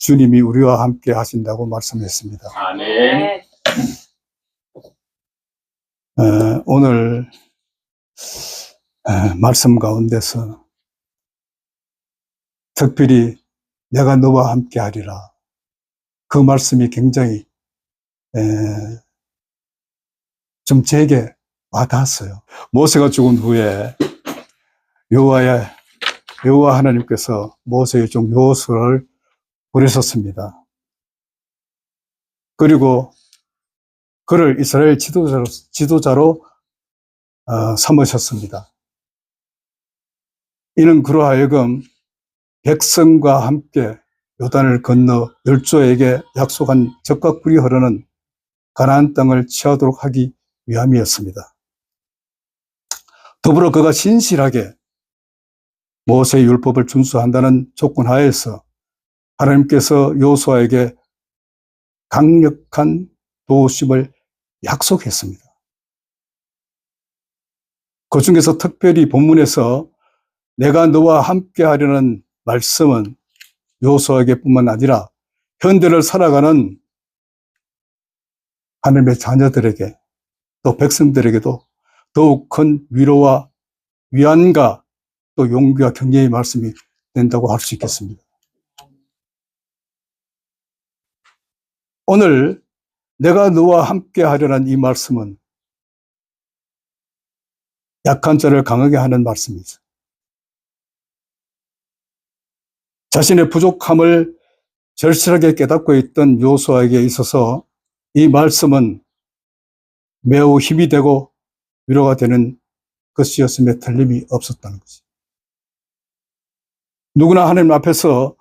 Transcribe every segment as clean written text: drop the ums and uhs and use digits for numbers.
주님이 우리와 함께 하신다고 말씀했습니다. 아멘. 오늘 말씀 가운데서 특별히 내가 너와 함께 하리라, 그 말씀이 굉장히 좀 제게 와닿았어요. 모세가 죽은 후에 여호와 하나님께서 모세의 종 여호수아를 부르셨습니다. 그리고 그를 이스라엘 지도자로 삼으셨습니다. 이는 그로 하여금 백성과 함께 요단을 건너 열조에게 약속한 젖과 꿀이 흐르는 가나안 땅을 취하도록 하기 위함이었습니다. 더불어 그가 신실하게 모세의 율법을 준수한다는 조건 하에서 하나님께서 여호수아에게 강력한 도우심을 약속했습니다. 그 중에서 특별히 본문에서 내가 너와 함께 하려는 말씀은 여호수아에게뿐만 아니라 현대를 살아가는 하나님의 자녀들에게, 또 백성들에게도 더욱 큰 위로와 위안과 또 용기와 격려의 말씀이 된다고 할 수 있겠습니다. 오늘 내가 너와 함께 하려는 이 말씀은 약한 자를 강하게 하는 말씀이죠. 자신의 부족함을 절실하게 깨닫고 있던 여호수아에게 있어서 이 말씀은 매우 힘이 되고 위로가 되는 것이었음에 틀림이 없었다는 것이죠. 누구나 하나님 앞에서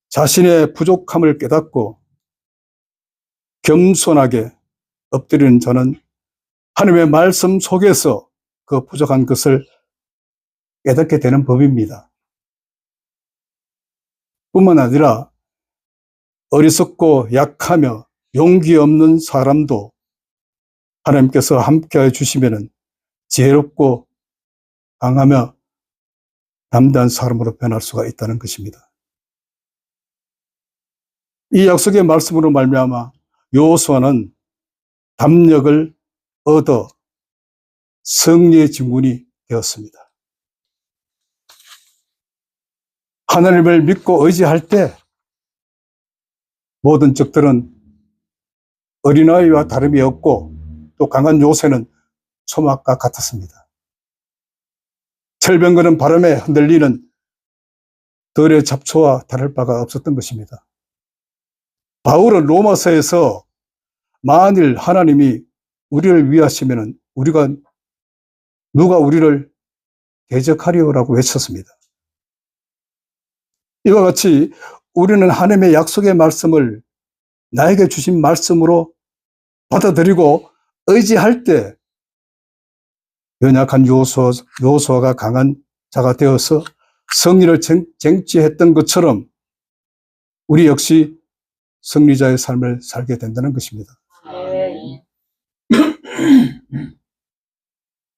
자신의 부족함을 깨닫고 겸손하게 엎드리는 저는 하나님의 말씀 속에서 그 부족한 것을 깨닫게 되는 법입니다. 뿐만 아니라 어리석고 약하며 용기 없는 사람도 하나님께서 함께해 주시면 지혜롭고 강하며 담대한 사람으로 변할 수가 있다는 것입니다. 이 약속의 말씀으로 말미암아 여호수아는 담력을 얻어 승리의 증군이 되었습니다. 하나님을 믿고 의지할 때 모든 적들은 어린아이와 다름이 없고 또 강한 요새는 소막과 같았습니다. 철병거는 바람에 흔들리는 들의 잡초와 다를 바가 없었던 것입니다. 바울은 로마서에서 만일 하나님이 우리를 위하시면 누가 우리를 대적하리오라고 외쳤습니다. 이와 같이 우리는 하나님의 약속의 말씀을 나에게 주신 말씀으로 받아들이고 의지할 때 연약한 여호수아가 강한 자가 되어서 승리를 쟁취했던 것처럼 우리 역시 승리자의 삶을 살게 된다는 것입니다.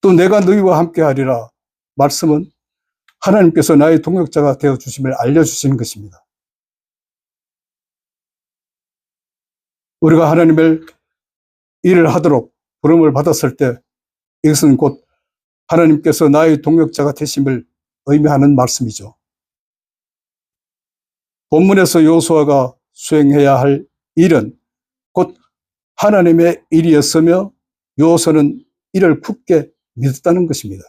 또 내가 너희와 함께 하리라 말씀은 하나님께서 나의 동역자가 되어주심을 알려주시는 것입니다. 우리가 하나님의 일을 하도록 부름을 받았을 때 이것은 곧 하나님께서 나의 동역자가 되심을 의미하는 말씀이죠. 본문에서 여호수아가 수행해야 할 일은 곧 하나님의 일이었으며 여호수아는 이를 굳게 믿었다는 것입니다.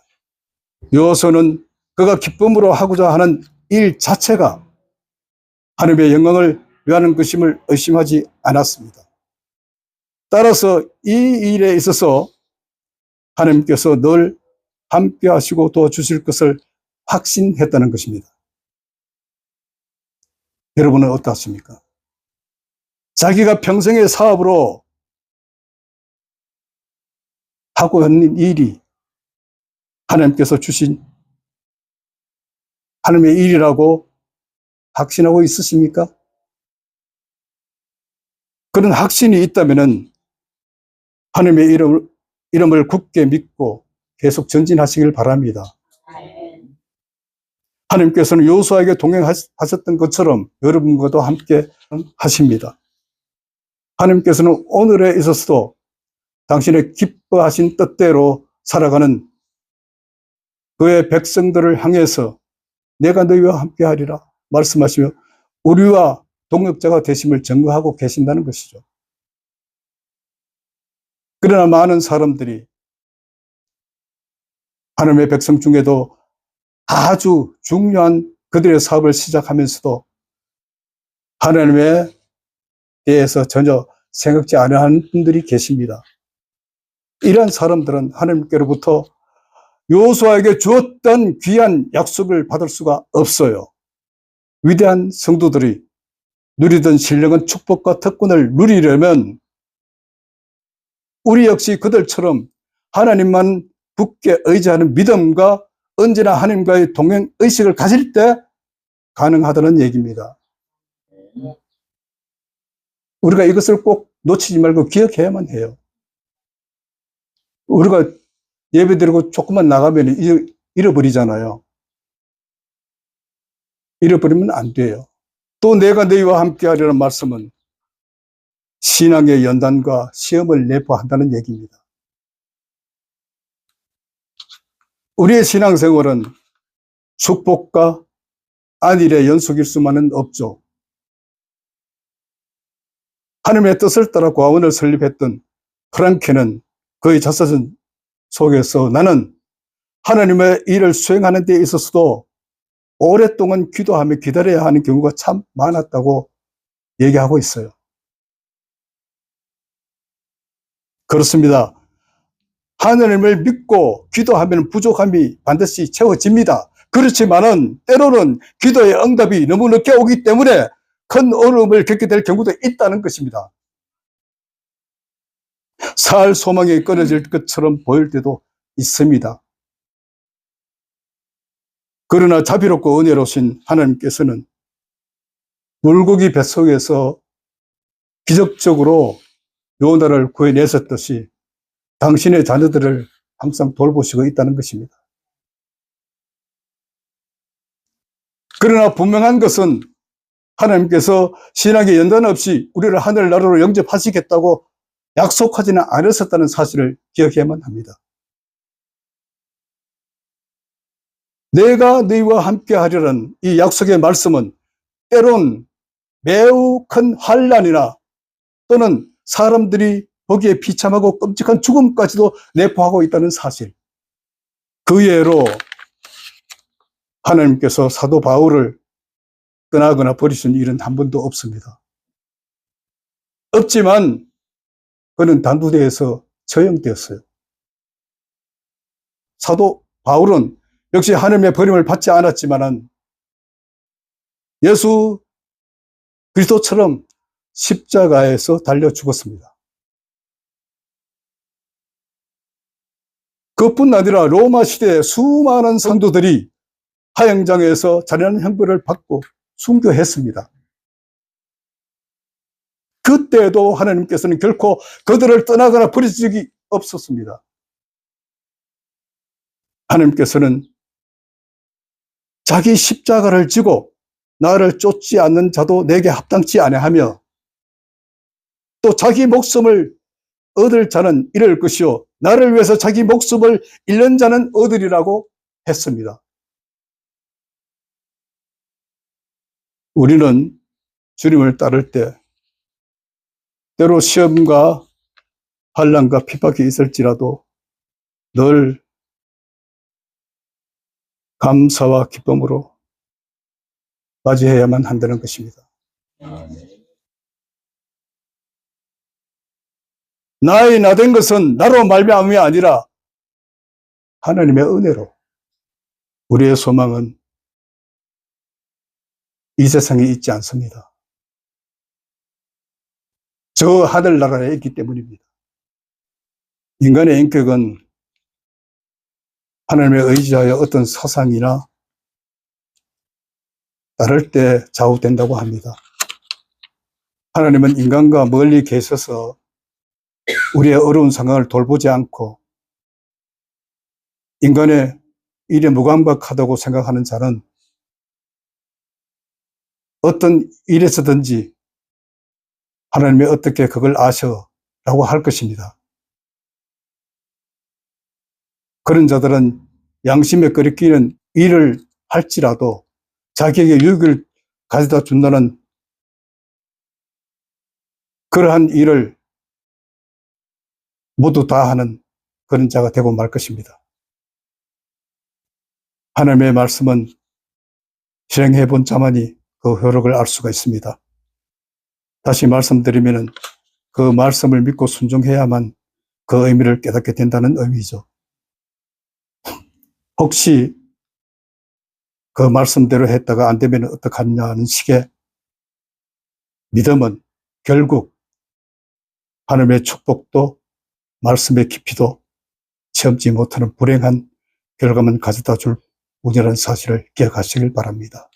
여호수아는 그가 기쁨으로 하고자 하는 일 자체가 하나님의 영광을 위하는 것임을 의심하지 않았습니다. 따라서 이 일에 있어서 하나님께서 늘 함께 하시고 도와주실 것을 확신했다는 것입니다. 여러분은 어떻습니까? 자기가 평생의 사업으로 하고 있는 일이 하나님께서 주신 하나님의 일이라고 확신하고 있으십니까? 그런 확신이 있다면 하나님의 이름을 굳게 믿고 계속 전진하시길 바랍니다. 하나님께서는 여호수아에게 동행하셨던 것처럼 여러분과도 함께 하십니다. 하나님께서는 오늘에 있어서도 당신의 기뻐하신 뜻대로 살아가는 그의 백성들을 향해서 내가 너희와 함께하리라 말씀하시며 우리와 동역자가 되심을 증거하고 계신다는 것이죠. 그러나 많은 사람들이 하나님의 백성 중에도 아주 중요한 그들의 사업을 시작하면서도 하나님에 대해서 전혀 생각지 않은 분들이 계십니다. 이런 사람들은 하나님께로부터 여호수아에게 주었던 귀한 약속을 받을 수가 없어요. 위대한 성도들이 누리던 신령한 축복과 특권을 누리려면 우리 역시 그들처럼 하나님만 굳게 의지하는 믿음과 언제나 하나님과의 동행의식을 가질 때 가능하다는 얘기입니다. 우리가 이것을 꼭 놓치지 말고 기억해야만 해요. 우리가 예배드리고 조금만 나가면 잃어버리잖아요. 잃어버리면 안 돼요. 또 내가 너희와 함께하리라는 말씀은 신앙의 연단과 시험을 내포한다는 얘기입니다. 우리의 신앙생활은 축복과 안일의 연속일 수만은 없죠. 하나님의 뜻을 따라 과원을 설립했던 프랑케는 그의 자서전 속에서 나는 하나님의 일을 수행하는 데 있어서도 오랫동안 기도하며 기다려야 하는 경우가 참 많았다고 얘기하고 있어요. 그렇습니다. 하나님을 믿고 기도하면 부족함이 반드시 채워집니다. 그렇지만은 때로는 기도의 응답이 너무 늦게 오기 때문에 큰 어려움을 겪게 될 경우도 있다는 것입니다. 살 소망이 끊어질 것처럼 보일 때도 있습니다. 그러나 자비롭고 은혜로우신 하나님께서는 물고기 뱃속에서 기적적으로 요나를 구해내셨듯이 당신의 자녀들을 항상 돌보시고 있다는 것입니다. 그러나 분명한 것은 하나님께서 신앙의 연단 없이 우리를 하늘나라로 영접하시겠다고 약속하지는 않으셨다는 사실을 기억해야만 합니다. 내가 너희와 함께하리라는 이 약속의 말씀은 때론 매우 큰 환난이나 또는 사람들이 보기에 비참하고 끔찍한 죽음까지도 내포하고 있다는 사실. 그 예로 하나님께서 사도 바울을 떠나거나 버리신 일은 한 번도 없습니다. 없지만 그는 단두대에서 처형되었어요. 사도 바울은 역시 하나님의 버림을 받지 않았지만은 예수 그리스도처럼 십자가에서 달려 죽었습니다. 그뿐 아니라 로마 시대에 수많은 성도들이 하영장에서 잔인한 형벌을 받고 순교했습니다. 그때도 하나님께서는 결코 그들을 떠나거나 버리신 적이 없었습니다. 하나님께서는 자기 십자가를 지고 나를 쫓지 않는 자도 내게 합당치 아니하며 또 자기 목숨을 얻을 자는 잃을 것이요 나를 위해서 자기 목숨을 잃는 자는 얻으리라고 했습니다. 우리는 주님을 따를 때 때로 시험과 환난과 핍박이 있을지라도 늘 감사와 기쁨으로 맞이해야만 한다는 것입니다. 나의 나된 것은 나로 말미암음이 아니라 하나님의 은혜로. 우리의 소망은 이 세상에 있지 않습니다. 저 하늘나라에 있기 때문입니다. 인간의 인격은 하나님의 의지하여 어떤 사상이나 따를 때 좌우된다고 합니다. 하나님은 인간과 멀리 계셔서 우리의 어려운 상황을 돌보지 않고 인간의 일에 무감각하다고 생각하는 자는 어떤 일에서든지 하나님이 어떻게 그걸 아셔? 라고 할 것입니다. 그런 자들은 양심에 거리끼는 일을 할지라도 자기에게 유익을 가져다 준다는 그러한 일을 모두 다 하는 그런 자가 되고 말 것입니다. 하나님의 말씀은 실행해 본 자만이 그 효력을 알 수가 있습니다. 다시 말씀드리면은 그 말씀을 믿고 순종해야만 그 의미를 깨닫게 된다는 의미죠. 혹시 그 말씀대로 했다가 안 되면 어떡하냐는 식의 믿음은 결국 하나님의 축복도 말씀의 깊이도 체험지 못하는 불행한 결과만 가져다 줄 운이라는 사실을 기억하시길 바랍니다.